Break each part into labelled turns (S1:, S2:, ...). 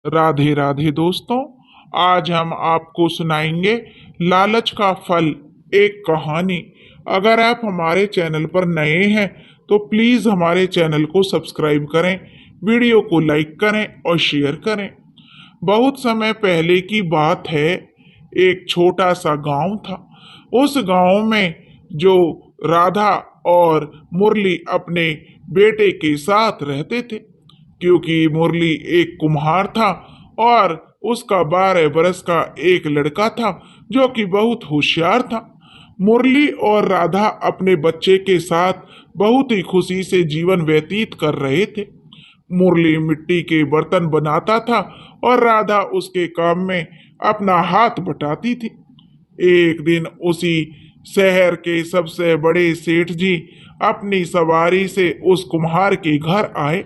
S1: राधे राधे दोस्तों। आज हम आपको सुनाएंगे लालच का फल, एक कहानी। अगर आप हमारे चैनल पर नए हैं तो प्लीज हमारे चैनल को सब्सक्राइब करें, वीडियो को लाइक करें और शेयर करें। बहुत समय पहले की बात है। एक छोटा सा गांव था। उस गांव में जो राधा और मुरली अपने बेटे के साथ रहते थे, क्योंकि मुरली एक कुम्हार था और उसका 12 बरस का एक लड़का था जो कि बहुत होशियार था। मुरली और राधा अपने बच्चे के साथ बहुत ही खुशी से जीवन व्यतीत कर रहे थे। मुरली मिट्टी के बर्तन बनाता था और राधा उसके काम में अपना हाथ बटाती थी। एक दिन उसी शहर के सबसे बड़े सेठ जी अपनी सवारी से उस कुम्हार के घर आए।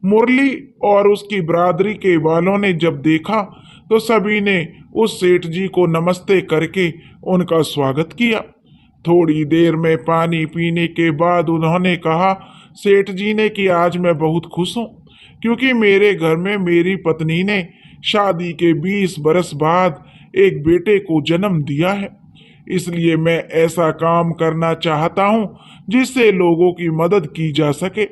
S1: मुरली और उसकी बरादरी के वालों ने जब देखा तो सभी ने उस सेठ जी को नमस्ते करके उनका स्वागत किया। थोड़ी देर में पानी पीने के बाद उन्होंने कहा सेठ जी ने कि आज मैं बहुत खुश हूँ, क्योंकि मेरे घर में मेरी पत्नी ने शादी के 20 बरस बाद एक बेटे को जन्म दिया है। इसलिए मैं ऐसा काम करना चाहता हूँ जिससे लोगों की मदद की जा सके।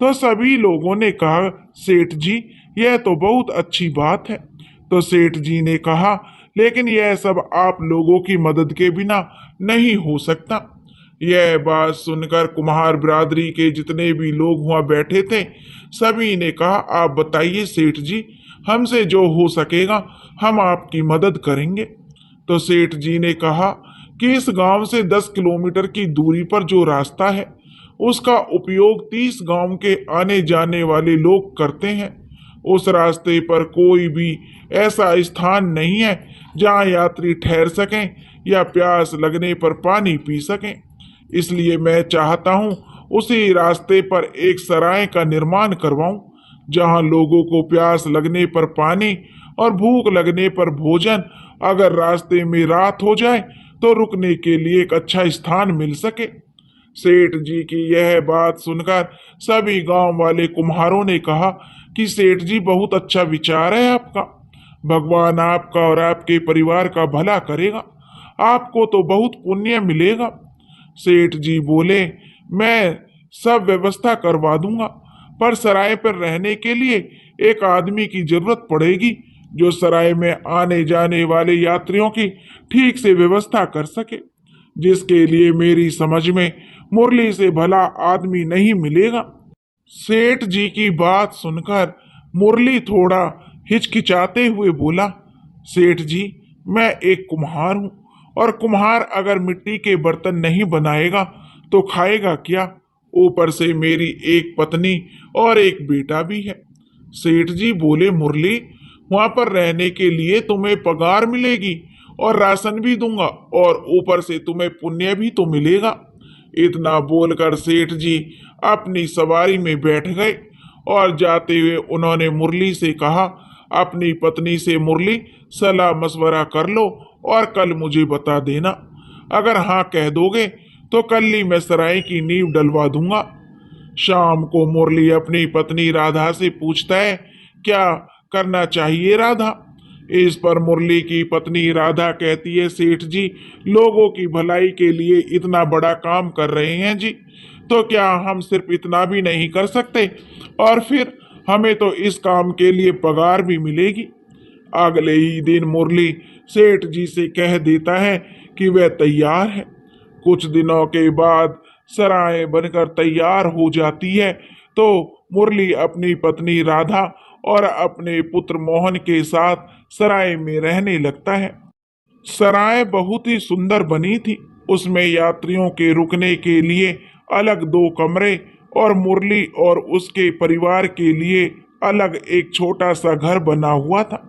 S1: तो सभी लोगों ने कहा सेठ जी, यह तो बहुत अच्छी बात है। तो सेठ जी ने कहा लेकिन यह सब आप लोगों की मदद के बिना नहीं हो सकता। यह बात सुनकर कुम्हार बिरादरी के जितने भी लोग वहां बैठे थे सभी ने कहा आप बताइए सेठ जी, हमसे जो हो सकेगा हम आपकी मदद करेंगे। तो सेठ जी ने कहा कि इस गांव से 10 किलोमीटर की दूरी पर जो रास्ता है उसका उपयोग 30 गांव के आने जाने वाले लोग करते हैं। उस रास्ते पर कोई भी ऐसा स्थान नहीं है जहां यात्री ठहर सकें या प्यास लगने पर पानी पी सकें। इसलिए मैं चाहता हूं उसी रास्ते पर एक सराय का निर्माण करवाऊं, जहां लोगों को प्यास लगने पर पानी और भूख लगने पर भोजन, अगर रास्ते में रात हो जाए तो रुकने के लिए एक अच्छा स्थान मिल सके। सेठ जी की यह बात सुनकर सभी गांव वाले कुम्हारों ने कहा कि सेठ जी बहुत अच्छा विचार है आपका। भगवान आपका और आपके परिवार का भला करेगा, आपको तो बहुत पुण्य मिलेगा। सेठ जी बोले मैं सब व्यवस्था करवा दूंगा, पर सराय पर रहने के लिए एक आदमी की जरूरत पड़ेगी जो सराय में आने जाने वाले यात्रियों की ठीक से व्यवस्था कर सके, जिसके लिए मेरी समझ में मुरली से भला आदमी नहीं मिलेगा। सेठ जी की बात सुनकर मुरली थोड़ा हिचकिचाते हुए बोला सेठ जी, मैं एक कुम्हार हूं और कुम्हार अगर मिट्टी के बर्तन नहीं बनाएगा तो खाएगा क्या? ऊपर से मेरी एक पत्नी और एक बेटा भी है। सेठ जी बोले मुरली, वहां पर रहने के लिए तुम्हें पगार मिलेगी और राशन भी दूंगा और ऊपर से तुम्हें पुण्य भी तो मिलेगा। इतना बोलकर सेठ जी अपनी सवारी में बैठ गए और जाते हुए उन्होंने मुरली से कहा अपनी पत्नी से मुरली, सलाह मशवरा कर लो और कल मुझे बता देना। अगर हाँ कह दोगे तो कल ही मैं सराय की नींव डलवा दूंगा। शाम को मुरली अपनी पत्नी राधा से पूछता है क्या करना चाहिए राधा? इस पर मुरली की पत्नी राधा कहती है सेठ जी, लोगों की भलाई के लिए इतना बड़ा काम कर रहे हैं जी, तो क्या हम सिर्फ इतना भी नहीं कर सकते? और फिर हमें तो इस काम के लिए पगार भी मिलेगी। अगले ही दिन मुरली सेठ जी से कह देता है कि वह तैयार है। कुछ दिनों के बाद सराय बनकर तैयार हो जाती है तो मुरली अपनी पत्नी राधा और अपने पुत्र मोहन के साथ सराय में रहने लगता है। सराय बहुत ही सुंदर बनी थी। उसमें यात्रियों के रुकने के लिए अलग 2 कमरे और मुरली और उसके परिवार के लिए अलग एक छोटा सा घर बना हुआ था।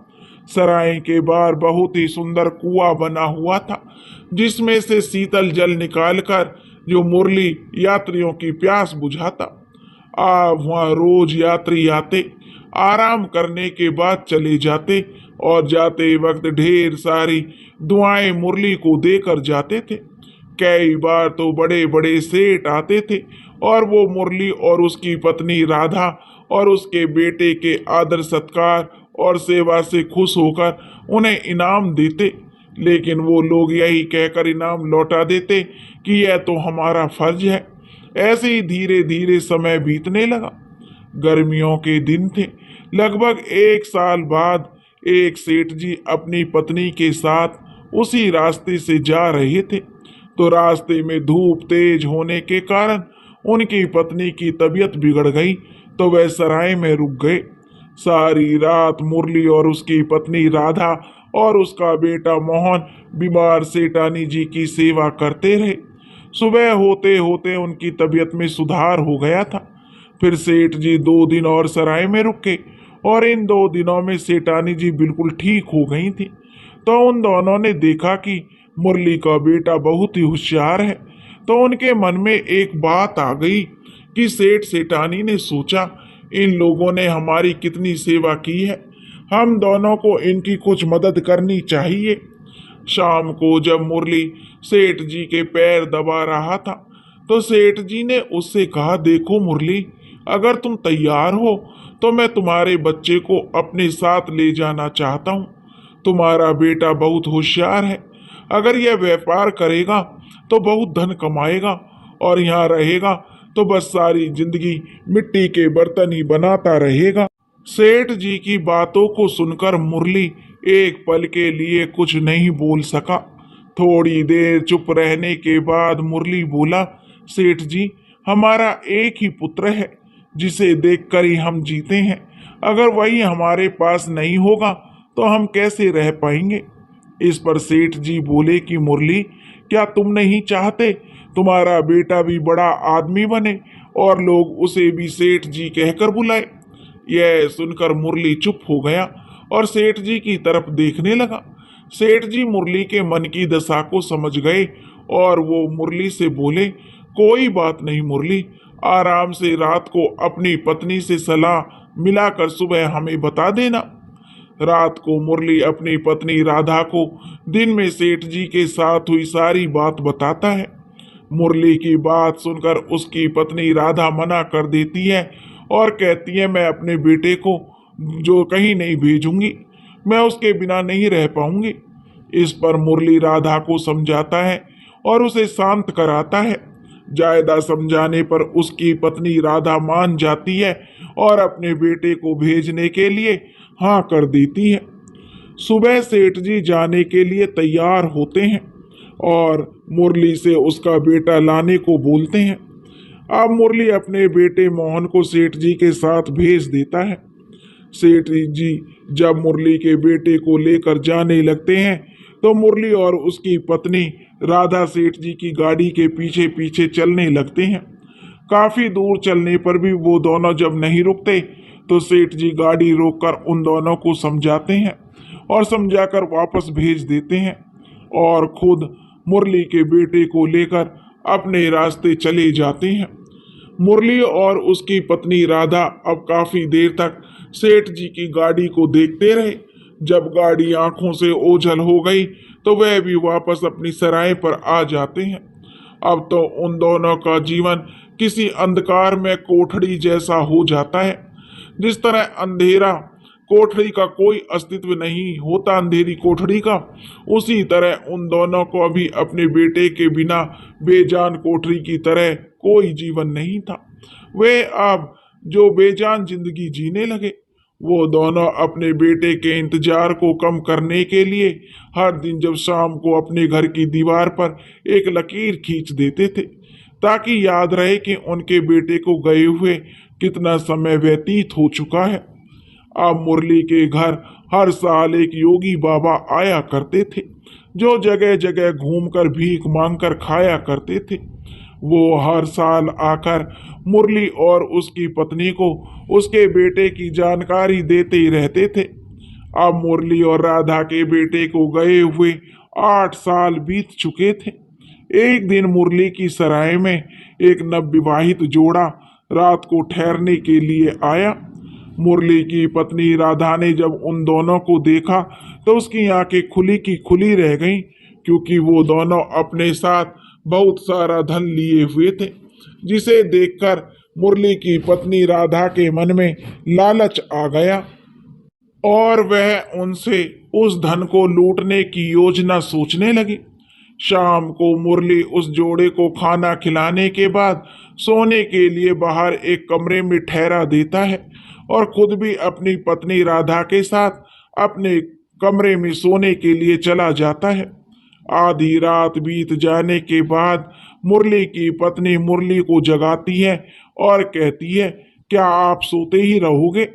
S1: सराय के बाहर बहुत ही सुंदर कुआं बना हुआ था, जिसमें से शीतल जल निकालकर जो मुरली यात्रियों की प्यास बुझाता। वहाँ रोज यात्री आते, आराम करने के बाद चले जाते और जाते वक्त ढेर सारी दुआएं मुरली को देकर जाते थे। कई बार तो बड़े बड़े सेठ आते थे और वो मुरली और उसकी पत्नी राधा और उसके बेटे के आदर सत्कार और सेवा से खुश होकर उन्हें इनाम देते, लेकिन वो लोग यही कहकर इनाम लौटा देते कि यह तो हमारा फर्ज है। ऐसे ही धीरे धीरे समय बीतने लगा। गर्मियों के दिन थे। लगभग 1 साल बाद एक सेठ जी अपनी पत्नी के साथ उसी रास्ते से जा रहे थे, तो रास्ते में धूप तेज होने के कारण उनकी पत्नी की तबीयत बिगड़ गई, तो वह सराय में रुक गए। सारी रात मुरली और उसकी पत्नी राधा और उसका बेटा मोहन बीमार सेठानी जी की सेवा करते रहे। सुबह होते होते उनकी तबीयत में सुधार हो गया था। फिर सेठ जी 2 दिन और सराय में रुके और इन 2 दिनों में सेठानी जी बिल्कुल ठीक हो गई थी। तो उन दोनों ने देखा कि मुरली का बेटा बहुत ही होशियार है। तो उनके मन में एक बात आ गई कि सेठ सेठानी ने सोचा, इन लोगों ने हमारी कितनी सेवा की है, हम दोनों को इनकी कुछ मदद करनी चाहिए। शाम को जब मुरली सेठ जी के पैर दबा रहा था, तो सेठ जी ने उससे कहा, देखो मुरली, अगर तुम तैयार हो तो मैं तुम्हारे बच्चे को अपने साथ ले जाना चाहता हूँ। तुम्हारा बेटा बहुत होशियार है, अगर यह व्यापार करेगा तो बहुत धन कमाएगा और यहाँ रहेगा तो बस सारी जिंदगी मिट्टी के बर्तन ही बनाता रहेगा। सेठ जी की बातों को सुनकर मुरली एक पल के लिए कुछ नहीं बोल सका। थोड़ी देर चुप रहने के बाद मुरली बोला, सेठ जी, हमारा एक ही पुत्र है जिसे देखकर ही हम जीते हैं। अगर वही हमारे पास नहीं होगा तो हम कैसे रह पाएंगे। इस पर सेठ जी बोले कि मुरली, क्या तुम नहीं चाहते तुम्हारा बेटा भी बड़ा आदमी बने और लोग उसे भी सेठ जी कहकर बुलाए। यह सुनकर मुरली चुप हो गया और सेठ जी की तरफ देखने लगा। सेठ जी मुरली के मन की दशा को समझ गए और वो मुरली से बोले, कोई बात नहीं मुरली, आराम से रात को अपनी पत्नी से सलाह मिलाकर सुबह हमें बता देना। रात को मुरली अपनी पत्नी राधा को दिन में सेठ जी के साथ हुई सारी बात बताता है। मुरली की बात सुनकर उसकी पत्नी राधा मना कर देती है और कहती है, मैं अपने बेटे को जो कहीं नहीं भेजूंगी, मैं उसके बिना नहीं रह पाऊंगी। इस पर मुरली राधा को समझाता है और उसे शांत कराता है। ज्यादा समझाने पर उसकी पत्नी राधा मान जाती है और अपने बेटे को भेजने के लिए हाँ कर देती है। सुबह सेठ जी जाने के लिए तैयार होते हैं और मुरली से उसका बेटा लाने को बोलते हैं। अब मुरली अपने बेटे मोहन को सेठ जी के साथ भेज देता है। सेठ जी जब मुरली के बेटे को लेकर जाने लगते हैं तो मुरली और उसकी पत्नी राधा सेठ जी की गाड़ी के पीछे पीछे चलने लगते हैं। काफी दूर चलने पर भी वो दोनों जब नहीं रुकते तो सेठ जी गाड़ी रोककर उन दोनों को समझाते हैं और समझाकर वापस भेज देते हैं और खुद मुरली के बेटे को लेकर अपने रास्ते चले जाते हैं। मुरली और उसकी पत्नी राधा अब काफी देर तक सेठ जी की गाड़ी को देखते रहे। जब गाड़ी आंखों से ओझल हो गई तो वह भी वापस अपनी सराय पर आ जाते हैं। अब तो उन दोनों का जीवन किसी अंधकार में कोठड़ी जैसा हो जाता है। जिस तरह अंधेरा कोठड़ी का कोई अस्तित्व नहीं होता, अंधेरी कोठड़ी का, उसी तरह उन दोनों को अभी अपने बेटे के बिना बेजान कोठड़ी की तरह कोई जीवन नहीं था। वे अब जो बेजान जिंदगी जीने लगे। वो दोनों अपने बेटे के इंतजार को कम करने के लिए हर दिन जब शाम को अपने घर की दीवार पर एक लकीर खींच देते थे ताकि याद रहे कि उनके बेटे को गए हुए कितना समय व्यतीत हो चुका है। अब मुरली के घर हर साल एक योगी बाबा आया करते थे जो जगह जगह घूमकर भीख मांगकर खाया करते थे। वो हर साल आकर मुरली और उसकी पत्नी को उसके बेटे की जानकारी देते ही रहते थे। अब मुरली और राधा के बेटे को गए हुए 8 साल बीत चुके थे। एक दिन मुरली की सराय में एक नवविवाहित जोड़ा रात को ठहरने के लिए आया। मुरली की पत्नी राधा ने जब उन दोनों को देखा तो उसकी आंखें खुली की खुली रह गईं, क्योंकि वो दोनों अपने साथ बहुत सारा धन लिए हुए थे, जिसे देखकर मुरली की पत्नी राधा के मन में लालच आ गया। और वह उनसे उस धन को लूटने की योजना सोचने लगी। शाम को मुरली उस जोड़े को खाना खिलाने के बाद सोने के लिए बाहर एक कमरे में ठहरा देता है और खुद भी अपनी पत्नी राधा के साथ अपने कमरे में सोने के लिए चला जाता है। आधी रात बीत जाने के बाद मुरली की पत्नी मुरली को जगाती है और कहती है, क्या आप सोते ही रहोगे?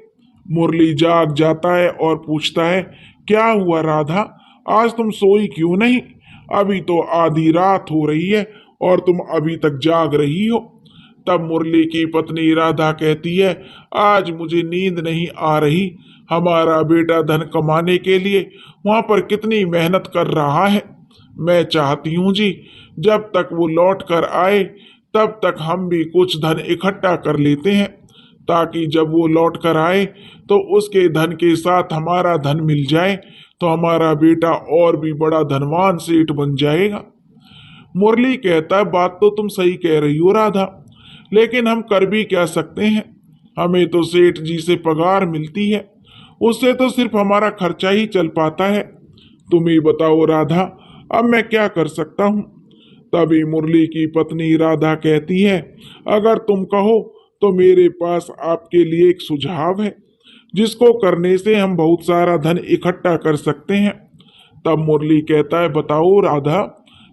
S1: मुरली जाग जाता है और पूछता है, क्या हुआ राधा, आज तुम सोई क्यों नहीं? अभी तो आधी रात हो रही है और तुम अभी तक जाग रही हो। तब मुरली की पत्नी राधा कहती है, आज मुझे नींद नहीं आ रही। हमारा बेटा धन कमाने के लिए वहां पर कितनी मेहनत कर रहा है। मैं चाहती हूँ जी, जब तक वो लौट कर आए तब तक हम भी कुछ धन इकट्ठा कर लेते हैं, ताकि जब वो लौट कर आए तो उसके धन के साथ हमारा धन मिल जाए तो हमारा बेटा और भी बड़ा धनवान सेठ बन जाएगा। मुरली कहता है, बात तो तुम सही कह रही हो राधा, लेकिन हम कर भी क्या सकते हैं? हमें तो सेठ जी से पगार मिलती है, उससे तो सिर्फ हमारा खर्चा ही चल पाता है। तुम ही बताओ राधा, अब मैं क्या कर सकता हूँ? तभी मुरली की पत्नी राधा कहती है, अगर तुम कहो तो मेरे पास आपके लिए एक सुझाव है, जिसको करने से हम बहुत सारा धन इकट्ठा कर सकते हैं। तब मुरली कहता है, बताओ राधा,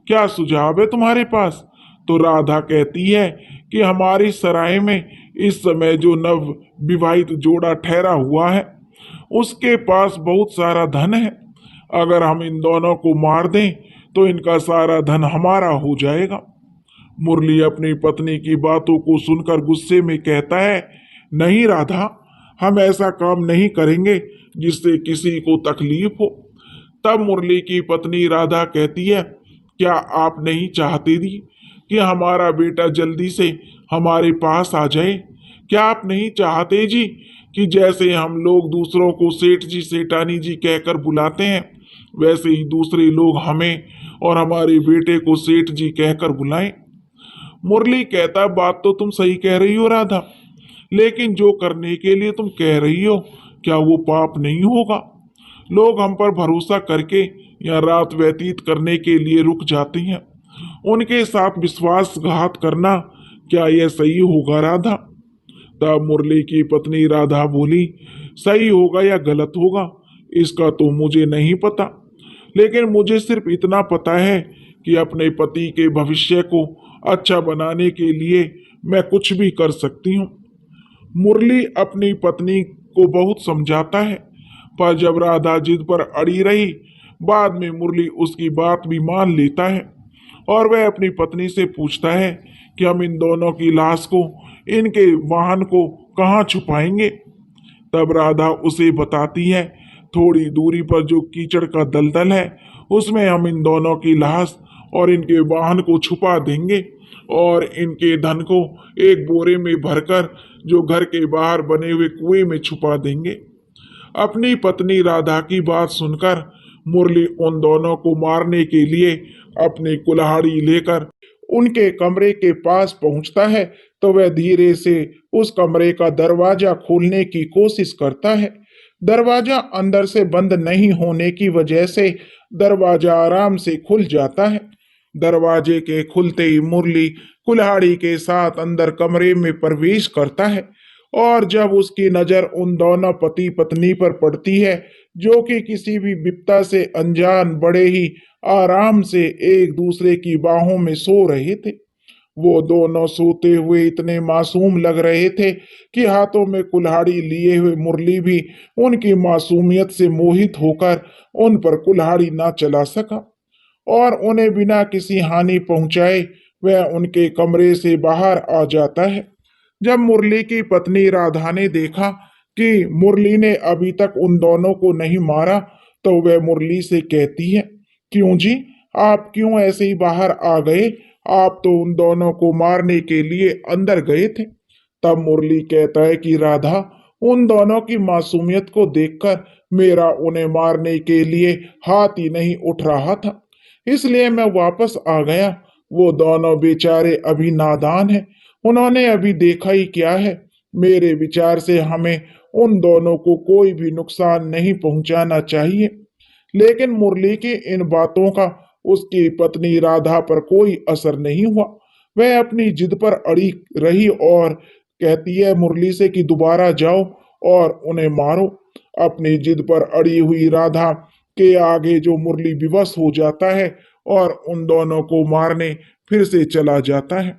S1: क्या सुझाव है तुम्हारे पास? तो राधा कहती है कि हमारी सराय में इस समय जो नव विवाहित जोड़ा ठहरा हुआ है, उसके पास बहुत सारा धन है। अगर हम इन दोनों को मार दें तो इनका सारा धन हमारा हो जाएगा। मुरली अपनी पत्नी की बातों को सुनकर गुस्से में कहता है, नहीं राधा, हम ऐसा काम नहीं करेंगे जिससे किसी को तकलीफ हो। तब मुरली की पत्नी राधा कहती है, क्या आप नहीं चाहते दी कि हमारा बेटा जल्दी से हमारे पास आ जाए? क्या आप नहीं चाहते जी कि जैसे हम लोग दूसरों को सेठ जी सेठानी जी कहकर बुलाते हैं, वैसे ही दूसरे लोग हमें और हमारे बेटे को सेठ जी कहकर बुलाएं? मुरली कहता, बात तो तुम सही कह रही हो राधा, लेकिन जो करने के लिए तुम कह रही हो, क्या वो पाप नहीं होगा? लोग हम पर भरोसा करके या रात व्यतीत करने के लिए रुक जाते हैं, उनके साथ विश्वासघात करना क्या यह सही होगा राधा? तब मुरली की पत्नी राधा बोली, सही होगा या गलत होगा इसका तो मुझे नहीं पता, लेकिन मुझे सिर्फ इतना पता है कि अपने पति के भविष्य को अच्छा बनाने के लिए मैं कुछ भी कर सकती हूँ। मुरली अपनी पत्नी को बहुत समझाता है, पर जब राधा जिद पर अड़ी रही, बाद में मुरली उसकी बात भी मान लेता है और वह अपनी पत्नी से पूछता है कि हम इन दोनों की लाश को इनके वाहन को कहाँ छुपाएंगे। तब राधा उसे बताती है, थोड़ी दूरी पर जो कीचड़ का दलदल है, उसमें हम इन दोनों की लाश और इनके वाहन को छुपा देंगे और इनके धन को एक बोरे में भरकर जो घर के बाहर बने हुए कुएं में छुपा देंगे। अपनी पत्नी राधा की बात सुनकर मुरली उन दोनों को मारने के लिए अपनी कुल्हाड़ी लेकर उनके कमरे के पास पहुंचता है, तो वह धीरे से उस कमरे का दरवाजा खोलने की कोशिश करता है। दरवाजा अंदर से बंद नहीं होने की वजह से दरवाजा आराम से खुल जाता है। दरवाजे के खुलते ही मुरली कुल्हाड़ी के साथ अंदर कमरे में प्रवेश करता है और जब उसकी नजर उन दोनों पति पत्नी पर पड़ती है, जो कि किसी भी विपदा से अनजान बड़े ही आराम से एक दूसरे की बाहों में सो रहे थे। वो दोनों सोते हुए इतने मासूम लग रहे थे कि हाथों में कुल्हाड़ी लिए हुए मुरली भी उनकी मासूमियत से मोहित होकर उन पर कुल्हाड़ी ना चला सका और उन्हें बिना किसी हानि पहुंचाए वह उनके कमरे से बाहर आ जाता है। जब मुरली की पत्नी राधा ने देखा कि मुरली ने अभी तक उन दोनों को नहीं मारा, तो वह मुरली से कहती है, क्यों जी, आप क्यों ऐसे ही बाहर आ गए? आप तो उन दोनों को मारने के लिए अंदर गए थे। तब मुरली कहता है कि राधा, उन दोनों की मासूमियत को देखकर मेरा उन्हें मारने के लिए हाथ ही नहीं उठ रहा था, इसलिए मैं वापस आ गया। वो दोनों बेचारे अभी नादान हैं, उन्होंने अभी देखा ही क्या है। मेरे विचार से हमें उन दोनों को कोई भी नुकसान नहीं पहुंचाना चाहिए। लेकिन मुरली की इन बातों का उसकी पत्नी राधा पर कोई असर नहीं हुआ। वह अपनी जिद पर अड़ी रही और कहती है मुरली से कि दोबारा जाओ और उन्हें मारो। अपनी जिद पर अड़ी हुई राधा के आगे जो मुरली विवश हो जाता है और उन दोनों को मारने फिर से चला जाता है।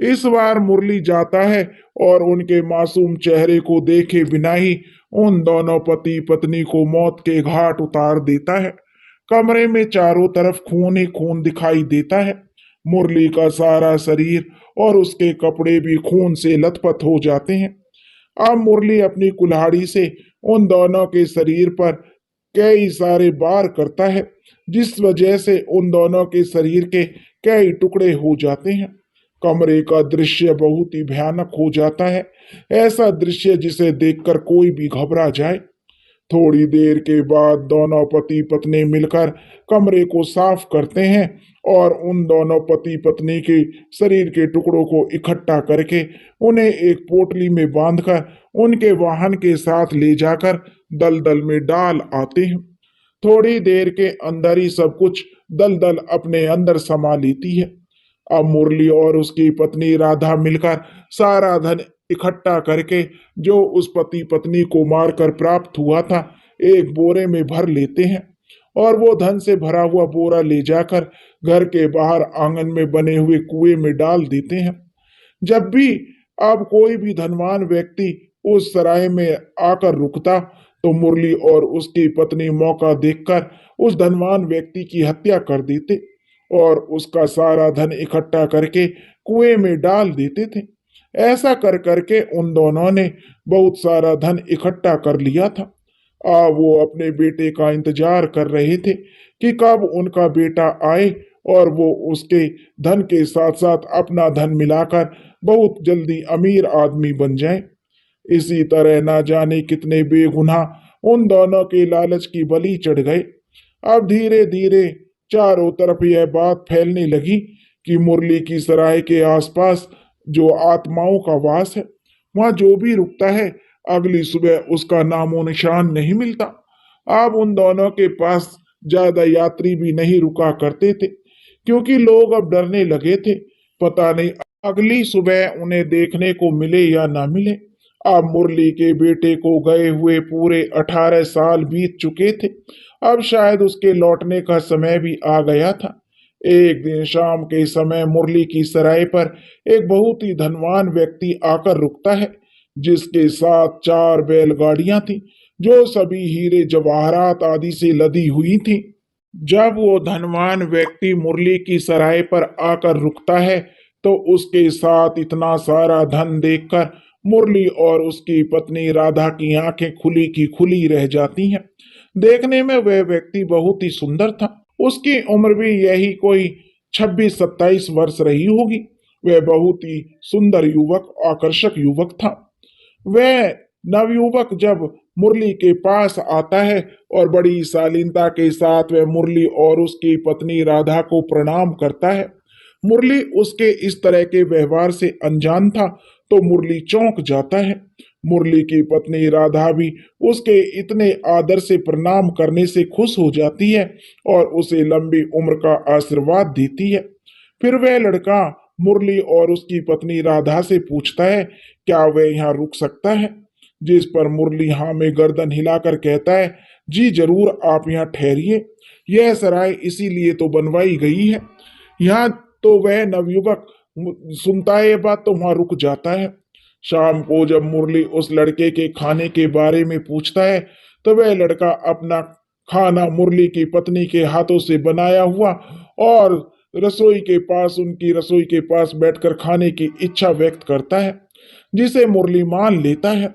S1: इस बार मुरली जाता है और उनके मासूम चेहरे को देखे बिना ही उन दोनों पति पत्नी को मौत के घाट उतार देता है। कमरे में चारों तरफ खून ही खून दिखाई देता है। मुरली का सारा शरीर और उसके कपड़े भी खून से लथपथ हो जाते हैं। अब मुरली अपनी कुल्हाड़ी से उन दोनों के शरीर पर कई सारे वार करता है, जिस वजह से उन दोनों के शरीर के कई टुकड़े हो जाते हैं। कमरे का दृश्य बहुत ही भयानक हो जाता है, ऐसा दृश्य जिसे देखकर कोई भी घबरा जाए। थोड़ी देर के बाद दोनों पति पत्नी मिलकर कमरे को साफ करते हैं और उन दोनों पति पत्नी के शरीर के टुकड़ों को इकट्ठा करके उन्हें एक पोटली में बांधकर उनके वाहन के साथ ले जाकर दलदल में डाल आते हैं। थोड़ी देर के अंदर ही सब कुछ दलदल अपने अंदर समा लेती है। अब मुरली और उसकी पत्नी राधा मिलकर सारा धन इकट्ठा करके जो उस पति पत्नी को मारकर प्राप्त हुआ था एक बोरे में भर लेते हैं और वो धन से भरा हुआ बोरा ले जाकर घर के बाहर आंगन में बने हुए कुएं में डाल देते हैं। जब भी अब कोई भी धनवान व्यक्ति उस सराय में आकर रुकता तो मुरली और उसकी पत्नी मौका देखकर उस धनवान व्यक्ति की हत्या कर देते और उसका सारा धन इकट्ठा करके कुएं में डाल देते थे। ऐसा कर करके उन दोनों ने बहुत सारा धन इकट्ठा कर लिया था। वो अपने बेटे का इंतजार कर रहे थे कि कब उनका बेटा आए और वो उसके धन के साथ साथ अपना धन मिलाकर बहुत जल्दी अमीर आदमी बन जाए। इसी तरह ना जाने कितने बेगुनाह उन दोनों के लालच की बलि चढ़ गए। अब धीरे धीरे चारों तरफ यह बात फैलने लगी कि मुरली की सराय के आसपास जो आत्माओं का वास है, वहां जो भी रुकता है अगली सुबह उसका नामो निशान नहीं मिलता। अब उन दोनों के पास ज्यादा यात्री भी नहीं रुका करते थे क्योंकि लोग अब डरने लगे थे, पता नहीं अगली सुबह उन्हें देखने को मिले या ना मिले। अब मुरली के बेटे को गए हुए पूरे 18 साल बीत चुके थे। अब शायद उसके लौटने का समय भी आ गया था। एक दिन शाम के समय मुरली की सराय पर एक बहुत ही धनवान व्यक्ति आकर रुकता है, जिसके साथ 4 बैलगाड़ियां थीं, जो सभी हीरे जवाहरात आदि से लदी हुई थीं। जब वो धनवान व्यक्ति मुरली की सराय पर आकर रुकता है तो उसके साथ इतना सारा धन देखकर मुरली और उसकी पत्नी राधा की आंखें खुली की खुली रह जाती हैं। देखने में वह व्यक्ति बहुत ही सुंदर था। उसकी उम्र भी यही कोई 26-27 वर्ष रही होगी। वह बहुत ही सुंदर युवक, आकर्षक युवक था। वह नवयुवक जब मुरली के पास आता है और बड़ी शालीनता के साथ वह मुरली और उसकी पत्नी राधा को प्रणाम करता है। मुरली उसके इस तरह के व्यवहार से अनजान था तो मुरली चौंक जाता है। मुरली की पत्नी राधा भी उसके इतने आदर से प्रणाम करने से खुश हो जाती है और उसे लंबी उम्र का आशीर्वाद देती है। फिर वह लड़का मुरली और उसकी पत्नी राधा से पूछता है क्या वह यहाँ रुक सकता है, जिस पर मुरली हाँ में गर्दन हिलाकर कहता है जी जरूर, आप यहाँ ठहरिए, यह सराय इसीलिए तो बनवाई गई है। यहाँ तो वह नवयुवक सुनता है ये बात तो वहां रुक जाता है। शाम को जब मुरली उस लड़के के खाने के बारे में पूछता है तो वह लड़का अपना खाना मुरली की पत्नी के हाथों से बनाया हुआ और रसोई के पास, उनकी रसोई के पास बैठकर खाने की इच्छा व्यक्त करता है, जिसे मुरली मान लेता है।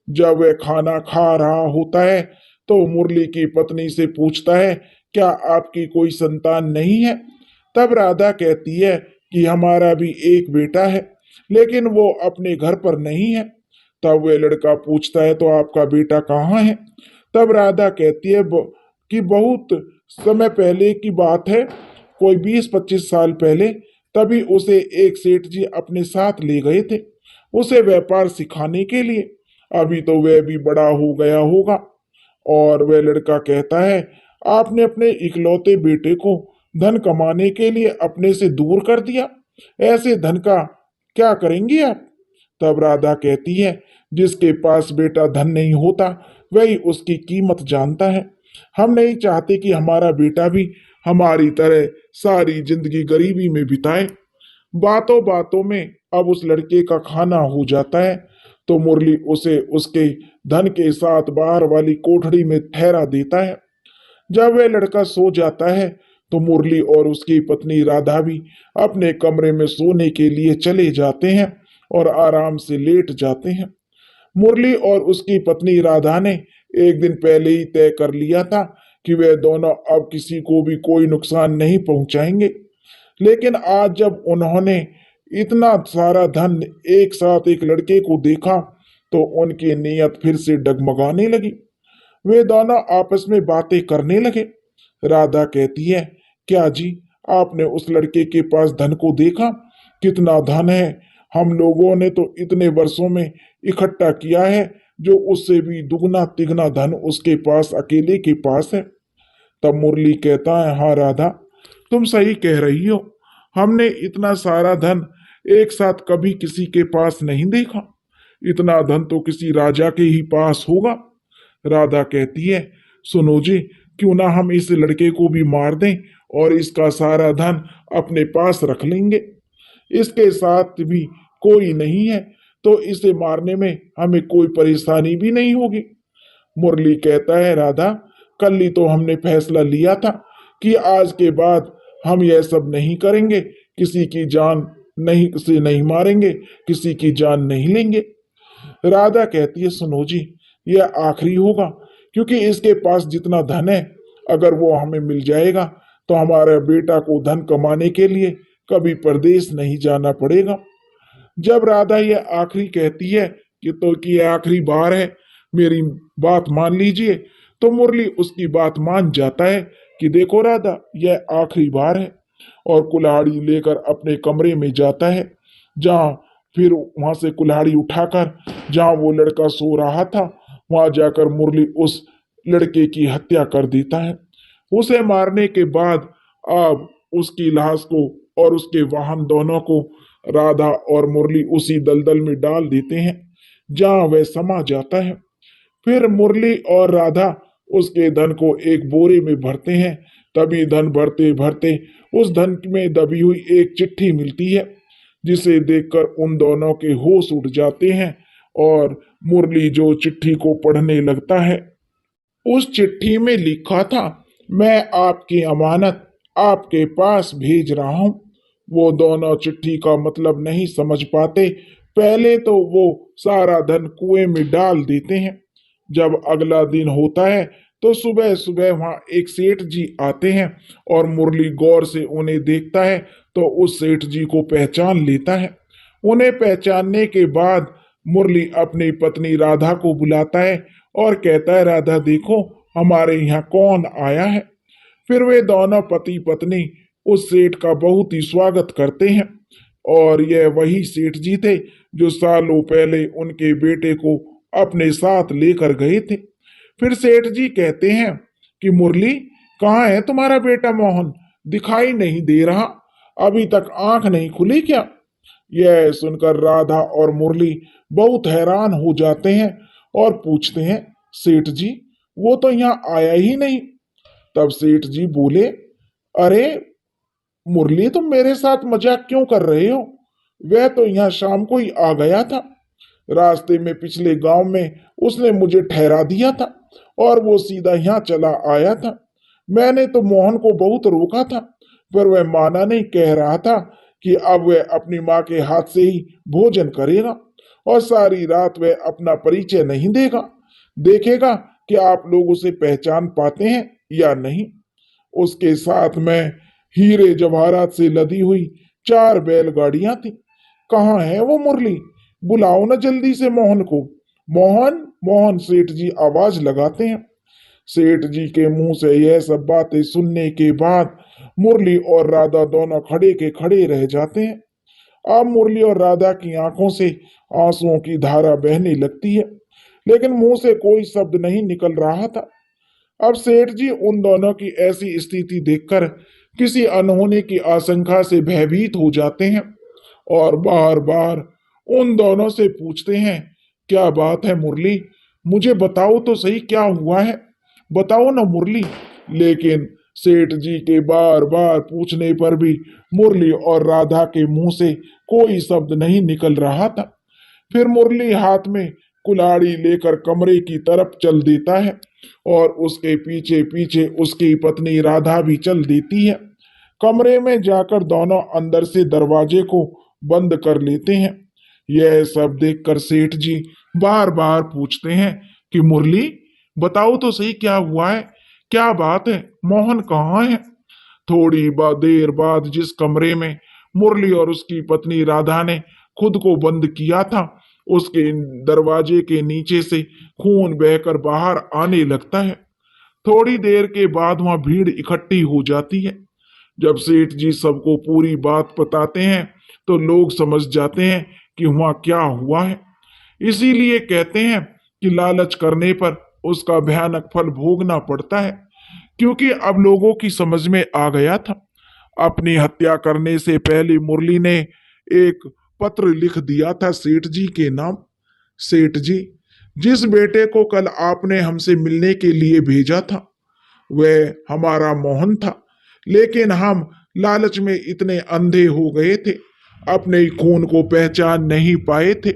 S1: जब वह खाना खा रहा होता है तो मुरली की पत्नी से पूछता है क्या आपकी कोई संतान नहीं है। तब राधा कहती है कि हमारा भी एक बेटा है लेकिन वो अपने घर पर नहीं है। तब वह लड़का पूछता है तो आपका बेटा कहाँ है। तब राधा कहती है कि बहुत समय पहले की बात है, कोई 20-25 साल पहले, तभी उसे एक सेठ जी अपने साथ ले गए थे, उसे व्यापार सिखाने के लिए। अभी तो वह भी बड़ा हो गया होगा। और वह लड़का कहता है, आपने अपने इकलौते बेटे को धन कमाने के लिए अपने से दूर कर दिया। ऐसे धन का क्या करेंगी आप? तब राधा कहती है, जिसके पास बेटा धन नहीं होता वही उसकी कीमत जानता है। हम नहीं चाहते कि हमारा बेटा भी हमारी तरह सारी जिंदगी गरीबी में बिताए। बातों बातों में अब उस लड़के का खाना हो जाता है, तो मुरली उसे उसके धन के साथ बाहर वाली कोठड़ी में ठहरा देता है। जब वह लड़का सो जाता है तो मुरली और उसकी पत्नी राधा भी अपने कमरे में सोने के लिए चले जाते हैं और आराम से लेट जाते हैं। मुरली और उसकी पत्नी राधा ने एक दिन पहले ही तय कर लिया था कि वे दोनों अब किसी को भी कोई नुकसान नहीं पहुंचाएंगे। लेकिन आज जब उन्होंने इतना सारा धन एक साथ एक लड़के को देखा तो उनकी नीयत फिर से डगमगाने लगी। वे दोनों आपस में बातें करने लगे। राधा कहती है, क्या जी, आपने उस लड़के के पास धन को देखा? कितना धन है! हम लोगों ने तो इतने वर्षों में इकट्ठा किया है, जो उससे भी दुगना तिगना धन उसके पास अकेले के पास है। तब मुरली कहता है, हाँ राधा, तुम सही कह रही हो। हमने इतना सारा धन एक साथ कभी किसी के पास नहीं देखा। इतना धन तो किसी राजा के ही पास होगा। राधा कहती है, सुनो जी, क्यों ना हम इस लड़के को भी मार दें और इसका सारा धन अपने पास रख लेंगे। इसके साथ भी कोई नहीं है तो इसे मारने में हमें कोई परेशानी भी नहीं होगी। मुरली कहता है, राधा, कल ही तो हमने फैसला लिया था कि आज के बाद हम यह सब नहीं करेंगे, किसी की जान नहीं से नहीं मारेंगे, किसी की जान नहीं लेंगे। राधा कहती है, सुनो जी, यह आखिरी होगा, क्योंकि इसके पास जितना धन है अगर वो हमें मिल जाएगा तो हमारे बेटा को धन कमाने के लिए कभी परदेश नहीं जाना पड़ेगा। जब राधा यह आखिरी कहती है कि यह आखिरी बार है, मेरी बात मान लीजिए, तो मुरली उसकी बात मान जाता है कि देखो राधा, यह आखिरी बार है। और कुल्हाड़ी लेकर अपने कमरे में जाता है, जहाँ फिर वहां से कुल्हाड़ी उठाकर जहाँ वो लड़का सो रहा था वहां जाकर मुरली उस लड़के की हत्या कर देता है। उसे मारने के बाद अब उसकी लाश को और उसके वाहन दोनों को राधा और मुरली उसी दलदल में डाल देते हैं जहां वह समा जाता है। फिर मुरली और राधा उसके धन को एक बोरे में भरते हैं। तभी धन भरते भरते उस धन में दबी हुई एक चिट्ठी मिलती है, जिसे देखकर उन दोनों के होश उड़ जाते हैं। और मुरली जो चिट्ठी को पढ़ने लगता है, उस चिट्ठी में लिखा था, मैं आपकी अमानत आपके पास भेज रहा हूं। वो दोनों चिट्ठी का मतलब नहीं समझ पाते। पहले तो वो सारा धन कुएं में डाल देते हैं। जब अगला दिन होता है तो सुबह सुबह वहां एक सेठ जी आते हैं और मुरली गौर से उन्हें देखता है तो उस सेठ जी को पहचान लेता है। उन्हें पहचानने के बाद मुरली अपनी पत्नी राधा को बुलाता है और कहता है, राधा देखो, हमारे यहाँ कौन आया है। फिर वे दोनों पति पत्नी उस सेठ का बहुत ही स्वागत करते हैं। और यह वही सेठ जी थे जो सालों पहले उनके बेटे को अपने साथ लेकर गए थे। फिर सेठ जी कहते हैं कि मुरली, कहाँ है तुम्हारा बेटा मोहन? दिखाई नहीं दे रहा, अभी तक आंख नहीं खुली क्या? यह सुनकर राधा और मुरली बहुत हैरान हो जाते हैं और पूछते हैं, सेठ जी, वो तो यहाँ आया ही नहीं। तब सेठ जी बोले, अरे मुरली, तुम मेरे साथ मजाक क्यों कर रहे हो? वह तो यहाँ शाम को ही आ गया था। रास्ते में पिछले गांव में उसने मुझे ठहरा दिया था और वो सीधा यहाँ चला आया था। मैंने तो मोहन को बहुत रोका था, पर वह माना नहीं, कह रहा था कि अब वह अपनी माँ के हाथ से ही भोजन करेगा और सारी रात वह अपना परिचय नहीं देगा। देखेगा कि आप लोग उसे पहचान पाते हैं या नहीं। उसके साथ में हीरे जवाहरात से लदी हुई 4 बैलगाड़ियां थी। कहाँ है वो मुरली? बुलाओ ना जल्दी से मोहन को। मोहन, मोहन, सेठ जी आवाज लगाते हैं। सेठ जी के मुंह से यह सब बातें सुनने के बाद मुरली और राधा दोनों खड़े के खड़े रह जाते हैं। अब मुरली और राधा की आंखों से आंसुओं की धारा बहने लगती है। लेकिन मुंह से कोई शब्द नहीं निकल रहा था। अब सेठ जी उन दोनों की ऐसी स्थिति देखकर किसी अनहोनी की आशंका से भयभीत हो जाते हैं और बार बार उन दोनों से पूछते हैं, क्या बात है मुरली, मुझे बताओ तो सही क्या हुआ है, बताओ ना मुरली। लेकिन सेठ जी के बार बार पूछने पर भी मुरली और राधा के मुंह से कोई शब्द नहीं निकल रहा था। फिर मुरली हाथ में कुल्हाड़ी लेकर कमरे की तरफ चल देता है और उसके पीछे पीछे उसकी पत्नी राधा भी चल देती है। कमरे में जाकर दोनों अंदर से दरवाजे को बंद कर लेते हैं। यह सब देखकर सेठ जी बार बार पूछते हैं कि मुरली, बताओ तो सही क्या हुआ है, क्या बात है, मोहन कहाँ है। थोड़ी देर बाद जिस कमरे में मुरली और उसकी पत्नी राधा ने खुद को बंद किया था, उसके दरवाजे के नीचे से खून बहकर बाहर आने लगता है। थोड़ी देर के बाद वहां भीड़ इकट्ठी हो जाती है। जब सेठ जी सबको पूरी बात बताते हैं तो लोग समझ जाते हैं कि वहां क्या हुआ है। इसीलिए कहते हैं कि लालच करने पर उसका भयानक फल भोगना पड़ता है, क्योंकि अब लोगों की समझ में आ गया था। अपनी हत्या करने से पहले मुरली ने एक पत्र लिख दिया था सेठ जी के नाम। सेठ जी, जिस बेटे को कल आपने हमसे मिलने के लिए भेजा था वह हमारा मोहन था, लेकिन हम लालच में इतने अंधे हो गए थे, अपने खून को पहचान नहीं पाए थे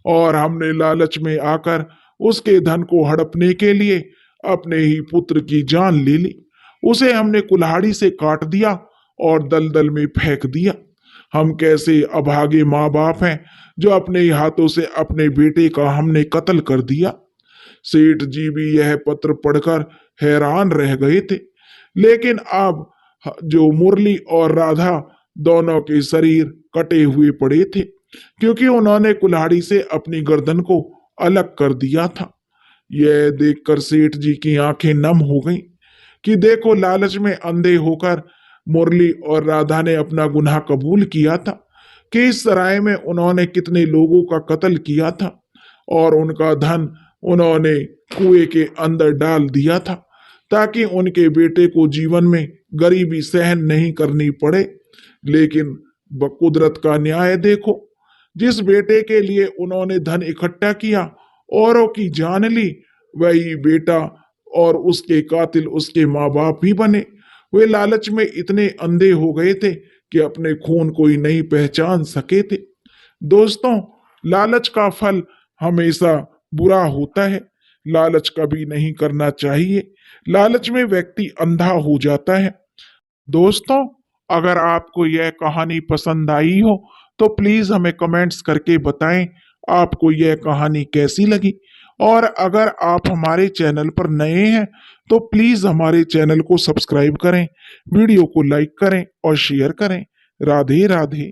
S1: और हमने लालच में आकर उसके धन को हड़पने के लिए अपने ही पुत्र की जान ले ली। उसे हमने कुल्हाड़ी से काट दिया और दलदल में फेंक दिया। हम कैसे अभागे माँ बाप हैं जो अपने ही हाथों से अपने बेटे का हमने कत्ल कर दिया। सेठ जी भी यह पत्र पढ़कर हैरान रह गए थे। लेकिन अब जो मुरली और राधा दोनों के शरीर कटे हुए पड़े थे, क्योंकि उन्होंने कुल्हाड़ी से अपनी गर्दन को अलग कर दिया था। यह देखकर सेठ जी की आंखें नम हो गईं कि देखो, लालच में अंधे होकर मुरली और राधा ने अपना गुनाह कबूल किया था कि इस सराय में उन्होंने कितने लोगों का कत्ल किया था और उनका धन उन्होंने कुएं के अंदर डाल दिया था ताकि उनके बेटे को जीवन में गरीबी सहन नहीं करनी पड़े। लेकिन कुदरत का न्याय देखो, जिस बेटे के लिए उन्होंने धन इकट्ठा किया औरों की जान ली, वही बेटा और उसके कातिल उसके माँ बाप भी बने। वे लालच में इतने अंधे हो गए थे कि अपने खून को ही नहीं पहचान सके थे। दोस्तों, लालच का फल हमेशा बुरा होता है। लालच कभी नहीं करना चाहिए। लालच में व्यक्ति अंधा हो जाता है। दोस्तों, अगर आपको यह कहानी पसंद आई हो तो प्लीज हमें कमेंट्स करके बताएं आपको यह कहानी कैसी लगी। और अगर आप हमारे चैनल पर नए हैं तो प्लीज हमारे चैनल को सब्सक्राइब करें, वीडियो को लाइक करें और शेयर करें। राधे राधे।